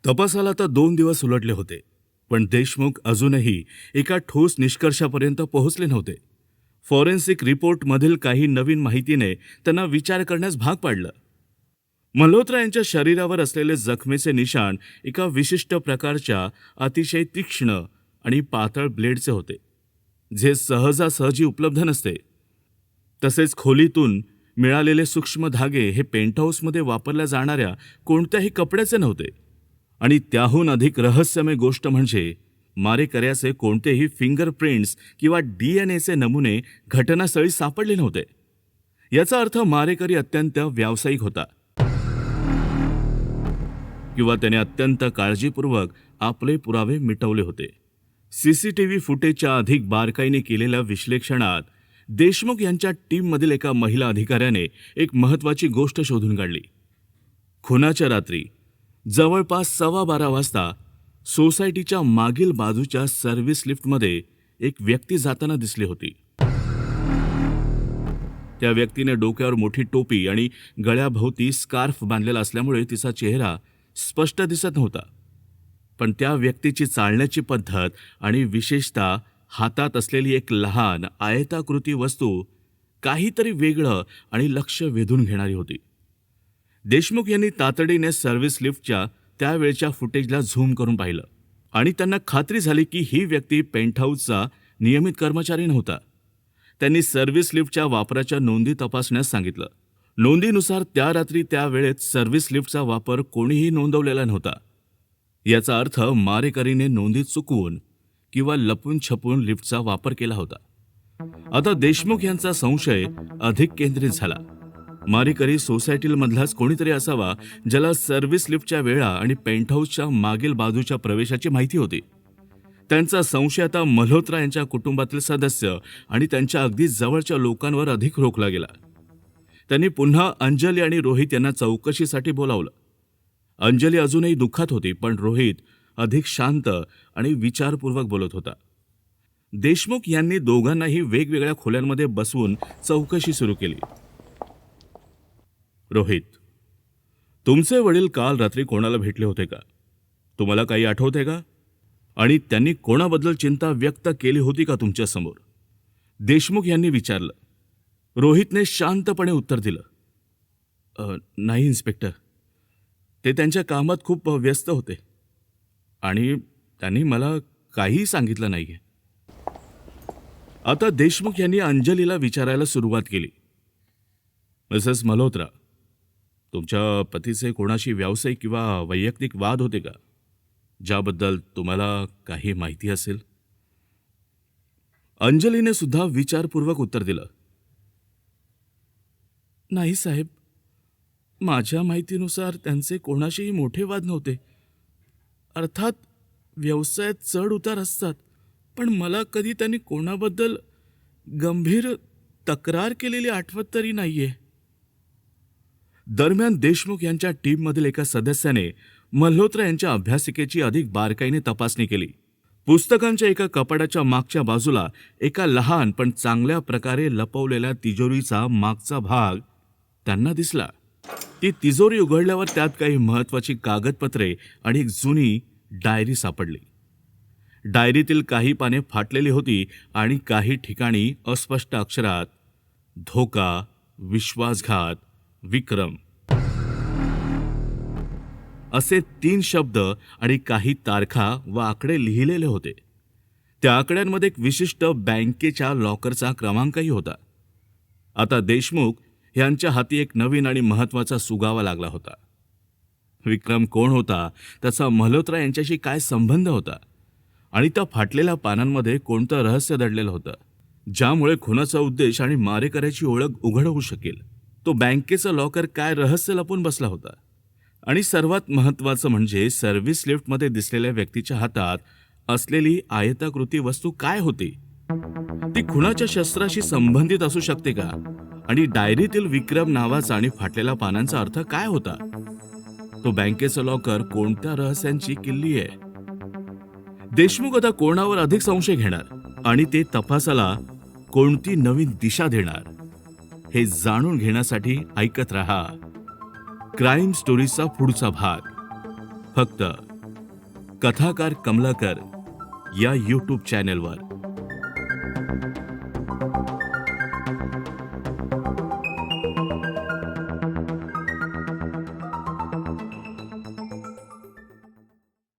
तपासाला आता 2 दिवस उलटले होते, पण देशमुख अजूनही एका ठोस निष्कर्षापर्यंत पोहोचले नव्हते. फॉरेन्सिक रिपोर्टमधील काही नवीन माहितीने त्यांना विचार करण्यास भाग पाडलं. मल्होत्रा यांच्या शरीरावर असलेले जखमेचे निशाण एका विशिष्ट प्रकारच्या अतिशय तीक्ष्ण आणि पातळ ब्लेडचे होते, जे सहजासहजी उपलब्ध नसते. तसेच खोलीतून मिळालेले सूक्ष्म धागे हे पेंटहाऊसमध्ये वापरल्या जाणाऱ्या कोणत्याही कपड्याचे नव्हते. आणि त्याहून अधिक रहस्यमय गोष्ट म्हणजे मारेकऱ्याचे कोणतेही फिंगरप्रिंट्स किंवा DNAचे नमुने घटनास्थळी सापडले नव्हते. याचा अर्थ मारेकरी अत्यंत व्यावसायिक होता किंवा त्याने अत्यंत काळजीपूर्वक आपले पुरावे मिटवले होते. CCTV फुटेजच्या अधिक बारकाईने केलेल्या विश्लेषणात देशमुख यांच्या टीममधील एका महिला अधिकाऱ्याने एक महत्त्वाची गोष्ट शोधून काढली. खुनाच्या रात्री जवळपास 12:15 वाजता सोसायटीच्या मागील बाजूच्या सर्व्हिस लिफ्टमध्ये एक व्यक्ती जाताना दिसली होती. त्या व्यक्तीने डोक्यावर मोठी टोपी आणि गळ्याभोवती स्कार्फ बांधलेला असल्यामुळे तिचा चेहरा स्पष्ट दिसत नव्हता. पण त्या व्यक्तीची चालण्याची पद्धत आणि विशेषतः हातात असलेली एक लहान आयताकृती वस्तू काहीतरी वेगळं आणि लक्ष वेधून घेणारी होती. देशमुख यांनी तातडीने सर्व्हिस लिफ्टच्या त्यावेळच्या फुटेजला झूम करून पाहिलं आणि त्यांना खात्री झाली की ही व्यक्ती पेंटहाऊसचा नियमित कर्मचारी नव्हता. त्यांनी सर्व्हिस लिफ्टच्या वापराच्या नोंदी तपासण्यास सांगितलं. नोंदीनुसार त्या रात्री त्या वेळेत सर्व्हिस लिफ्टचा वापर कोणीही नोंदवलेला नव्हता. याचा अर्थ मारेकरीने नोंदी चुकवून किंवा लपून छपून लिफ्टचा वापर केला होता. आता देशमुख यांचा संशय अधिक केंद्रित झाला. मारेकरी सोसायटीमधलाच कोणीतरी असावा ज्याला सर्व्हिस लिफ्टच्या वेळा आणि पेंटहाऊसच्या मागील बाजूच्या प्रवेशाची माहिती होती. त्यांचा संशय आता मल्होत्रा यांच्या कुटुंबातील सदस्य आणि त्यांच्या अगदी जवळच्या लोकांवर अधिक रोखला गेला. त्यांनी पुन्हा अंजली आणि रोहित यांना चौकशीसाठी बोलावलं. अंजली अजूनही दुःखात होती, पण रोहित अधिक शांत आणि विचारपूर्वक बोलत होता. देशमुख यांनी दोघांनाही वेगवेगळ्या खोल्यांमध्ये बसवून चौकशी सुरू केली. रोहित, तुमचे वडील काल रात्री कोणाला भेटले होते का? तुम्हाला काही आठवते का? आणि त्यांनी कोणाबद्दल चिंता व्यक्त केली होती का तुमच्यासमोर? देशमुख यांनी विचारलं. रोहितने शांतपणे उत्तर दिलं, नाही इन्स्पेक्टर, ते त्यांच्या कामात खूप व्यस्त होते आणि त्यांनी मला काहीही सांगितलं नाहीये. आता देशमुख यांनी अंजलीला विचारायला सुरुवात केली. मिसेस मल्होत्रा, तुमच्या पतीचे कोणाशी व्यावसायिक किंवा वैयक्तिक वाद होते का, ज्याबद्दल तुम्हाला काही माहिती असेल? अंजलीने सुद्धा विचारपूर्वक उत्तर दिलं. नाही साहेब, माझ्या माहितीनुसार त्यांचे कोणाशीही मोठे वाद नव्हते. अर्थात व्यवसायात चढ उतार असतात, पण मला कधी त्यांनी कोणाबद्दल गंभीर तक्रार केलेली आठवत तरी नाहीये. दरम्यान देशमुख यांच्या टीममधील एका सदस्याने मल्होत्रा यांच्या अभ्यासिकेची अधिक बारकाईने तपासणी केली. पुस्तकांच्या एका कपाटाच्या मागच्या बाजूला एका लहान पण चांगल्या प्रकारे लपवलेल्या तिजोरीचा मागचा भाग त्यांना दिसला. ती तिजोरी उघडल्यावर त्यात काही महत्त्वाची कागदपत्रे आणि एक जुनी डायरी सापडली. डायरीतील काही पाने फाटलेली होती आणि काही ठिकाणी अस्पष्ट अक्षरात धोका, विश्वासघात, विक्रम असे 3 शब्द आणि काही तारखा व आकडे लिहिलेले होते. त्या आकड्यांमध्ये एक विशिष्ट बँकेच्या लॉकरचा क्रमांकही होता. आता देशमुख यांच्या हाती एक नवीन आणि महत्त्वाचा सुगावा लागला होता. विक्रम कोण होता, त्याचा मल्होत्रा यांच्याशी काय संबंध होता आणि त्या फाटलेल्या पानांमध्ये कोणतं रहस्य दडलेलं होतं, ज्यामुळे खुनाचा उद्देश आणि मारेकऱ्याची ओळख उघड होऊ शकेल. तो बँकेचं लॉकर काय रहस्य लपून बसला होता. आणि सर्वात महत्त्वाचं म्हणजे सर्व्हिस लिफ्टमध्ये दिसलेल्या व्यक्तीच्या हातात असलेली आयताकृती वस्तू काय होती. ती खुनाच्या शस्त्राशी संबंधित असू शकते का? आणि डायरीतील विक्रम नावाचा आणि फाटलेल्या पानांचा अर्थ काय होता? तो बँकेचं लॉकर कोणत्या रहस्यांची किल्ली आहे? देशमुख आता कोणावर अधिक संशय घेणार आणि ते तपासाला कोणती नवीन दिशा देणार, हे जाणून घेण्यासाठी ऐकत रहा क्राईम स्टोरीजचा पुढचा भाग, फक्त कथाकार कमलाकर या यूट्यूब चॅनेलवर.